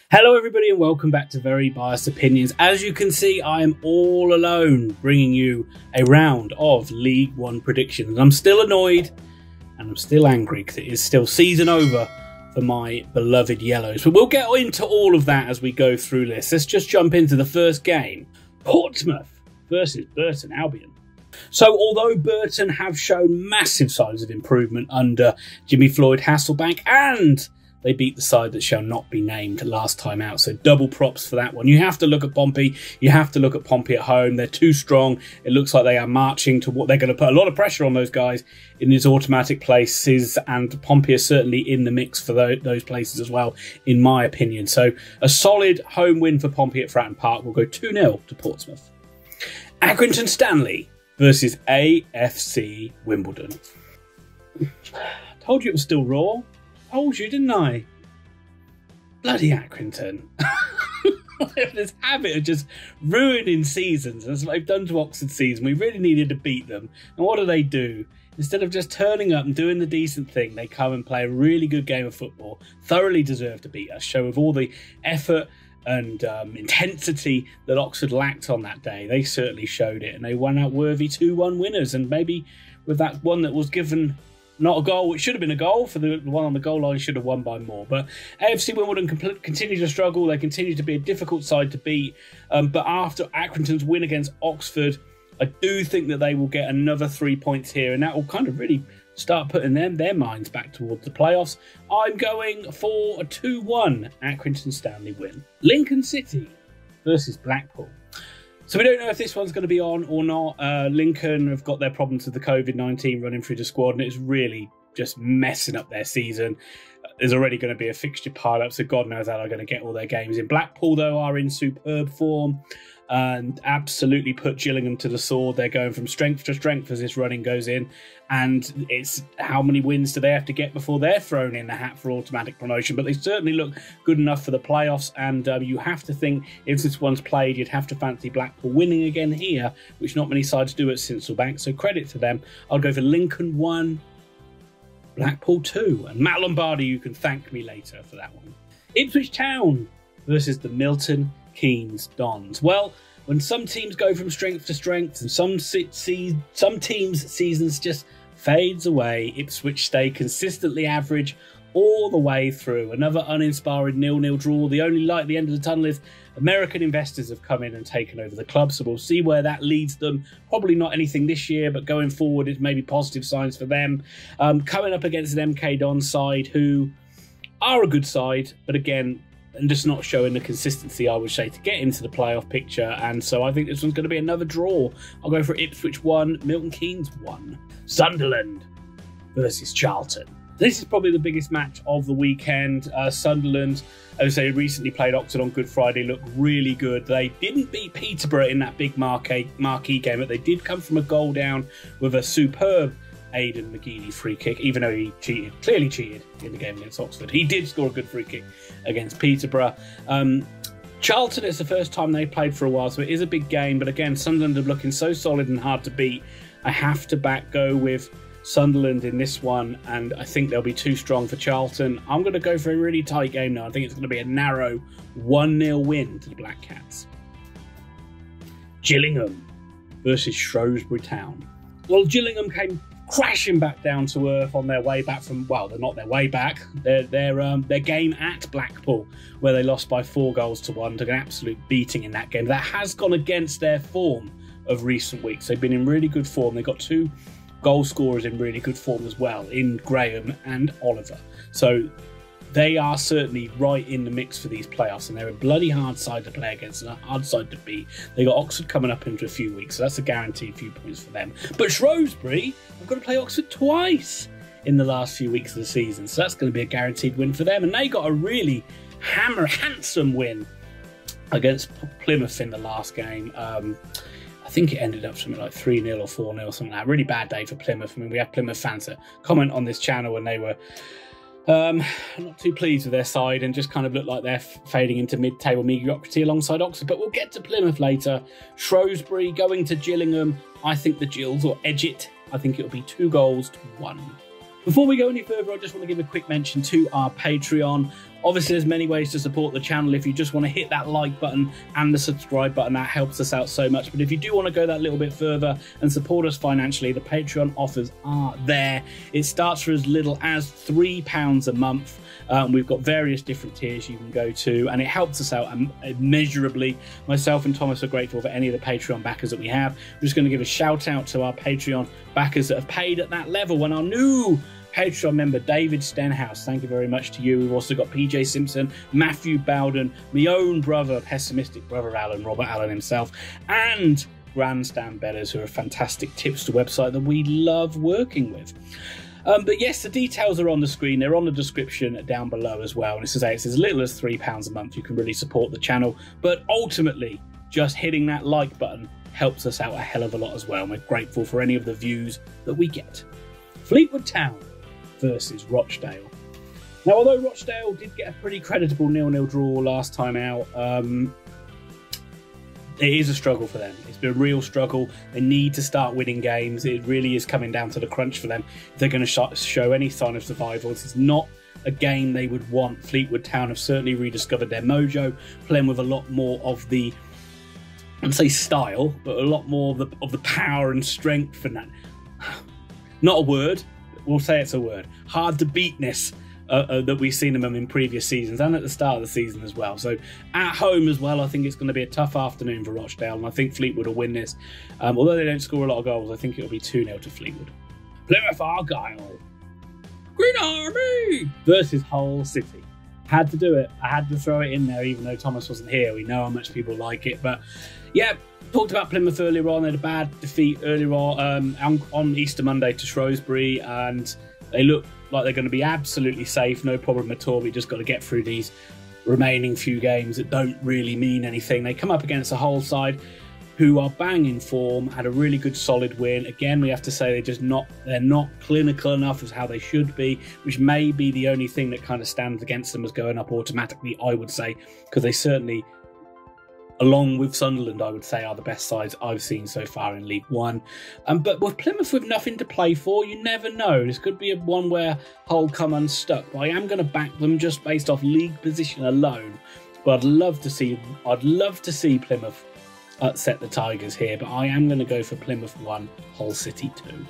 Hello everybody and welcome back to Very Biased Opinions. As you can see, I am all alone bringing you a round of League One predictions. I'm still annoyed and I'm still angry because it is still season over for my beloved Yellows. But we'll get into all of that as we go through this. Let's just jump into the first game. Portsmouth versus Burton Albion. So although Burton have shown massive signs of improvement under Jimmy Floyd Hasselbank, and they beat the side that shall not be named last time out. So double props for that one. You have to look at Pompey. You have to look at Pompey at home. They're too strong. It looks like they are marching to what they're going to put a lot of pressure on those guys in these automatic places. And Pompey is certainly in the mix for those places as well, in my opinion. So a solid home win for Pompey at Fratton Park. Will go 2-0 to Portsmouth. Accrington Stanley versus AFC Wimbledon. Told you it was still raw. Told you, didn't I? Bloody Accrington. They have this habit of just ruining seasons. That's what they've done to Oxford season. We really needed to beat them. And what do? Instead of just turning up and doing the decent thing, they come and play a really good game of football. Thoroughly deserve to beat us. Show of all the effort and intensity that Oxford lacked on that day. They certainly showed it. And they won out worthy 2-1 winners. And maybe with that one that was given not a goal, it should have been a goal, for the one on the goal line should have won by more. But AFC Wimbledon continue to struggle. They continue to be a difficult side to beat. But after Accrington's win against Oxford, I do think that they will get another 3 points here. And that will kind of really start putting their minds back towards the playoffs. I'm going for a 2-1 Accrington Stanley win. Lincoln City versus Blackpool. So we don't know if this one's going to be on or not. Lincoln have got their problems with the COVID-19 running through the squad, and it's really just messing up their season. There's already going to be a fixture pile up, so God knows how they're going to get all their games in. Blackpool, though, are in superb form and absolutely put Gillingham to the sword. They're going from strength to strength as this running goes in. And it's how many wins do they have to get before they're thrown in the hat for automatic promotion. But they certainly look good enough for the playoffs. And you have to think, if this one's played, you'd have to fancy Blackpool winning again here, which not many sides do at Sincilbank. So credit to them. I'll go for Lincoln 1, Blackpool 2. And Matt Lombardi, you can thank me later for that one. Ipswich Town versus the Milton Keynes Dons. Well, when some teams go from strength to strength and some teams' seasons just fades away, Ipswich stay consistently average all the way through. Another uninspiring 0-0 draw. The only light at the end of the tunnel is American investors have come in and taken over the club, so we'll see where that leads them. Probably not anything this year, but going forward, it's maybe positive signs for them. Coming up against an MK Dons side who are a good side, but again, and just not showing the consistency, I would say, to get into the playoff picture. And so I think this one's going to be another draw. I'll go for Ipswich 1, Milton Keynes 1. Sunderland versus Charlton. This is probably the biggest match of the weekend. Sunderland, as I say, recently played Oxford on Good Friday, looked really good. They didn't beat Peterborough in that big marquee game, but they did come from a goal down with a superb Aidan McGeady free kick, even though he clearly cheated in the game against Oxford. He did score a good free kick against Peterborough. Charlton, it's the first time they played for a while, so it is a big game. But again, Sunderland are looking so solid and hard to beat. I have to go with Sunderland in this one, and I think they'll be too strong for Charlton. I'm going to go for a really tight game now. I think it's going to be a narrow 1-0 win to the Black Cats. Gillingham versus Shrewsbury Town. Well, Gillingham came crashing back down to earth on their way back from, well, they're not their way back, their game at Blackpool, where they lost by 4-1, took an absolute beating in that game. That has gone against their form of recent weeks. They've been in really good form. They've got 2 goal scorers in really good form as well, in Graham and Oliver. So they are certainly right in the mix for these playoffs, and they're a bloody hard side to play against and a hard side to beat. They got Oxford coming up into a few weeks, so that's a guaranteed few points for them. But Shrewsbury have got to play Oxford twice in the last few weeks of the season, so that's going to be a guaranteed win for them. And they got a really handsome win against Plymouth in the last game. I think it ended up something like 3-0 or 4-0, something like that. Really bad day for Plymouth. I mean, we have Plymouth fans that comment on this channel, and they were not too pleased with their side and just kind of look like they're fading into mid-table mediocrity alongside Oxford. But we'll get to Plymouth later. Shrewsbury going to Gillingham. I think the Gills will edge it. I think it'll be 2-1. Before we go any further, I just want to give a quick mention to our Patreon. Obviously, there's many ways to support the channel. If you just want to hit that like button and the subscribe button, that helps us out so much. But if you do want to go that little bit further and support us financially, the Patreon offers are there. It starts for as little as £3 a month. We've got various different tiers you can go to, and it helps us out immeasurably. Myself and Thomas are grateful for any of the Patreon backers that we have. I'm just going to give a shout out to our Patreon backers that have paid at that level, and our new Patreon member, David Stenhouse. Thank you very much to you. We've also got PJ Simpson, Matthew Bowden, my own brother, pessimistic brother Alan, Robert Allen himself, and Grandstand Betters, who are fantastic tipster website that we love working with. But yes, the details are on the screen. They're on the description down below as well. And it's as little as £3 a month. You can really support the channel. But ultimately, just hitting that like button helps us out a hell of a lot as well. And we're grateful for any of the views that we get. Fleetwood Town versus Rochdale. Now, although Rochdale did get a pretty creditable 0-0 draw last time out, it is a struggle for them. It's been a real struggle. They need to start winning games. It really is coming down to the crunch for them. If they're going to show any sign of survival, this is not a game they would want. Fleetwood Town have certainly rediscovered their mojo, playing with a lot more of the, I'd say style, but a lot more of the power and strength and that. Not a word. We'll say it's a word. Hard to beatness that we've seen them in previous seasons and at the start of the season as well. So at home as well, I think it's going to be a tough afternoon for Rochdale, and I think Fleetwood will win this. Although they don't score a lot of goals, I think it'll be 2-0 to Fleetwood. Plymouth Argyle. Green Army versus Hull City. Had to do it. I had to throw it in there even though Thomas wasn't here. We know how much people like it. But yeah, talked about Plymouth earlier on. They had a bad defeat earlier on Easter Monday to Shrewsbury, and they look like they're going to be absolutely safe, no problem at all. We just got to get through these remaining few games that don't really mean anything. They come up against a Hull side who are banging form, had a really good solid win. Again, we have to say they're not clinical enough as how they should be, which may be the only thing that kind of stands against them as going up automatically, I would say, because they certainly, along with Sunderland, I would say, are the best sides I've seen so far in League One. But with Plymouth with nothing to play for, you never know. This could be one where Hull come unstuck. But I am going to back them just based off league position alone. But I'd love to see Plymouth upset the Tigers here. But I am going to go for Plymouth 1, Hull City 2.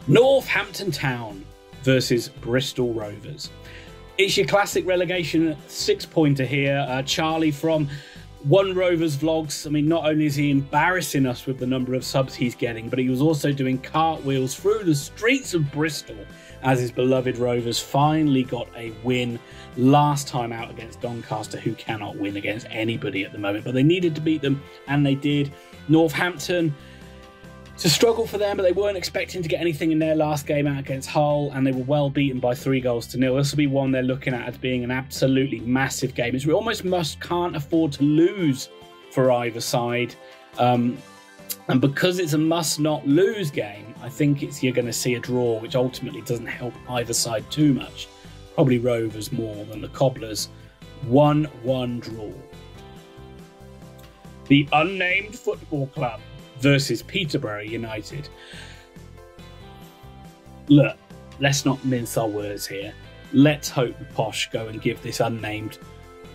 Northampton Town versus Bristol Rovers. It's your classic relegation 6-pointer here. Charlie from One Rovers Vlogs. I mean, not only is he embarrassing us with the number of subs he's getting, but he was also doing cartwheels through the streets of Bristol as his beloved Rovers finally got a win last time out against Doncaster, who cannot win against anybody at the moment. But they needed to beat them, and they did. Northampton, it's a struggle for them, but they weren't expecting to get anything in their last game out against Hull, and they were well beaten by 3-0. This will be one they're looking at as being an absolutely massive game. It's almost can't afford to lose for either side. And because it's a must-not-lose game, I think you're going to see a draw, which ultimately doesn't help either side too much. Probably Rovers more than the Cobblers. 1-1 draw. The Unnamed Football Club versus Peterborough United. Look, let's not mince our words here. Let's hope the Posh go and give this unnamed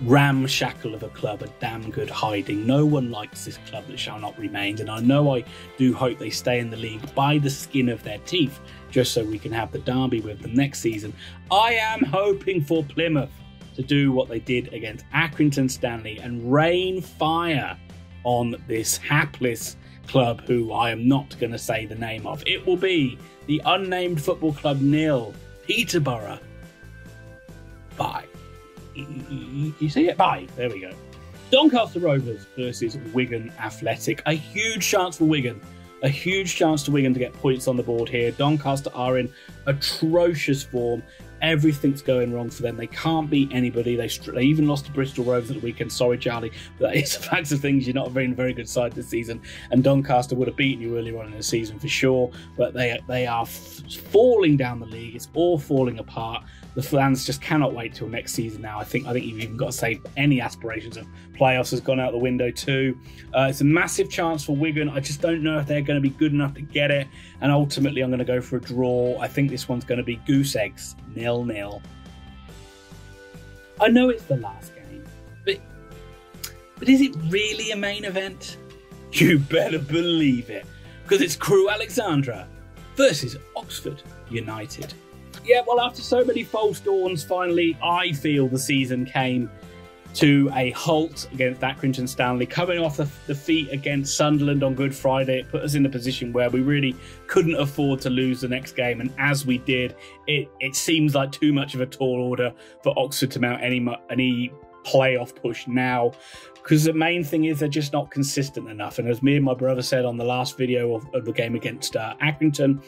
ramshackle of a club a damn good hiding. No one likes this club that shall not remain, and I know I do hope they stay in the league by the skin of their teeth, just so we can have the derby with them next season. I am hoping for Plymouth to do what they did against Accrington Stanley and rain fire on this hapless club, who I am not going to say the name of. It will be the Unnamed Football Club 0, Peterborough bye. You see it? Bye. There we go. Doncaster Rovers versus Wigan Athletic. A huge chance for Wigan. A huge chance to Wigan to get points on the board here. Doncaster are in atrocious form. Everything's going wrong for them. They can't beat anybody. They even lost to Bristol Rovers at the weekend. Sorry, Charlie, but that is the facts of things. You're not a very good side this season, and Doncaster would have beaten you earlier on in the season for sure. But they are falling down the league. It's all falling apart. The fans just cannot wait till next season now. I think you've even got to say any aspirations of playoffs has gone out the window too. It's a massive chance for Wigan. I just don't know if they're going to be good enough to get it. And ultimately, I'm going to go for a draw. I think this one's going to be goose eggs, 0-0. I know it's the last game, but is it really a main event? You better believe it, because it's Crewe Alexandra versus Oxford United. Yeah, well, after so many false dawns, finally, I feel the season came to a halt against Accrington Stanley. Coming off the defeat against Sunderland on Good Friday, it put us in a position where we really couldn't afford to lose the next game. And as we did, it seems like too much of a tall order for Oxford to mount any playoff push now. Because the main thing is they're just not consistent enough. And as me and my brother said on the last video of the game against Accrington,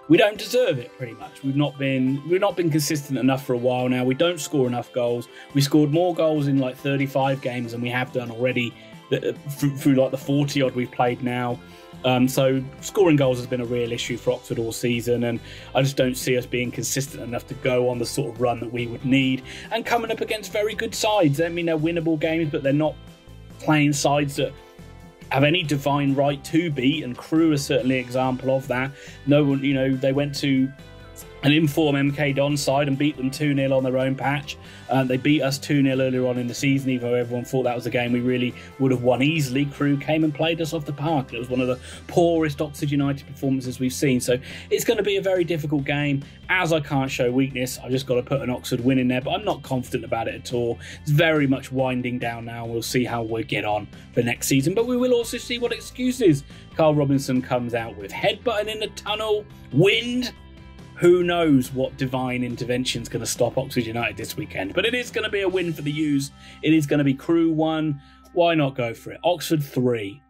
we don't deserve it, pretty much. We've not been consistent enough for a while now. We don't score enough goals. We scored more goals in like 35 games than we have done already through like the 40 odd we've played now. So scoring goals has been a real issue for Oxford all season, and I just don't see us being consistent enough to go on the sort of run that we would need. And coming up against very good sides. I mean, they're winnable games, but they're not playing sides that have any divine right to beat, and Crewe is certainly an example of that. No one, they went to an inform MK Don side and beat them 2-0 on their own patch. They beat us 2-0 earlier on in the season, even though everyone thought that was a game we really would have won easily. Crewe came and played us off the park. It was one of the poorest Oxford United performances we've seen. So it's going to be a very difficult game. As I can't show weakness, I've just got to put an Oxford win in there, but I'm not confident about it at all. It's very much winding down now. We'll see how we get on for next season, but we will also see what excuses Karl Robinson comes out with. Headbutting in the tunnel, wind. Who knows what divine intervention is going to stop Oxford United this weekend. But it is going to be a win for the U's. It is going to be Crewe 1. Why not go for it? Oxford 3.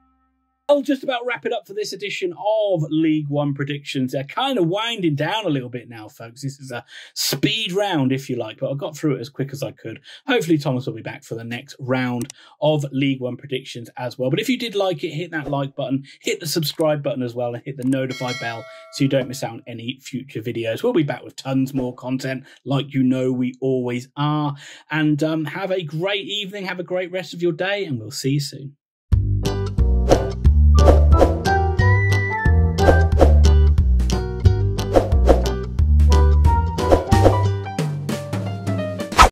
I'll just about wrap it up for this edition of League One predictions. They're kind of winding down a little bit now, folks. This is a speed round, if you like, but I got through it as quick as I could. Hopefully Thomas will be back for the next round of League One predictions as well. But if you did like it, hit that like button, hit the subscribe button as well, and hit the notify bell so you don't miss out on any future videos. We'll be back with tons more content, like we always are. And have a great evening, have a great rest of your day, and we'll see you soon.